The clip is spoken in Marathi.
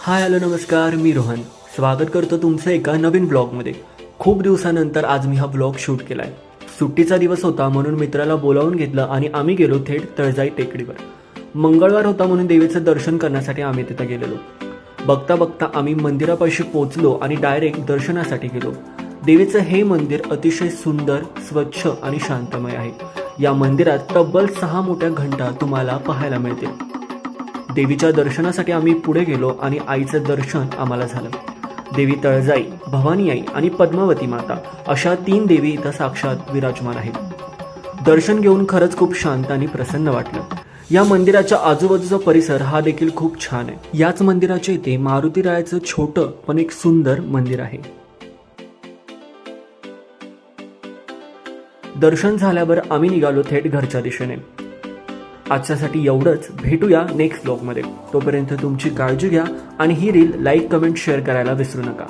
हाय हॅलो नमस्कार, मी रोहन स्वागत करतो तुमचं एका नवीन ब्लॉगमध्ये। खूप दिवसानंतर आज मी हा ब्लॉग शूट केला आहे। सुट्टीचा दिवस होता म्हणून मित्राला बोलावून घेतलं आणि आम्ही गेलो थेट तळजाई टेकडीवर। मंगळवार होता म्हणून देवीचं दर्शन करण्यासाठी आम्ही तिथं गेलेलो। बघता बघता आम्ही मंदिरापाशी पोहोचलो आणि डायरेक्ट दर्शनासाठी गेलो। देवीचं हे मंदिर अतिशय सुंदर, स्वच्छ आणि शांतमय आहे। या मंदिरात तब्बल 6 मोठ्या घंटा तुम्हाला पाहायला मिळतील। देवीच्या दर्शनासाठी आम्ही पुढे गेलो आणि आईचं दर्शन आम्हाला झालं। देवी तळजाई, भवानी आई आणि पद्मावती माता अशा 3 देवी इथं साक्षात विराजमान आहेत। दर्शन घेऊन खरंच खूप शांत आणि प्रसन्न वाटलं। या मंदिराच्या आजूबाजूचा परिसर हा देखील खूप छान आहे। याच मंदिराच्या इथे मारुतीरायाचं छोटं पण एक सुंदर मंदिर आहे। दर्शन झाल्यावर आम्ही निघालो थेट घरच्या दिशेने। आजच्यासाठी एवढंच, भेटूया नेक्स्ट ब्लॉगमध्ये। तोपर्यंत तुमची काळजी घ्या आणि ही रील लाईक, कमेंट, शेअर करायला विसरू नका।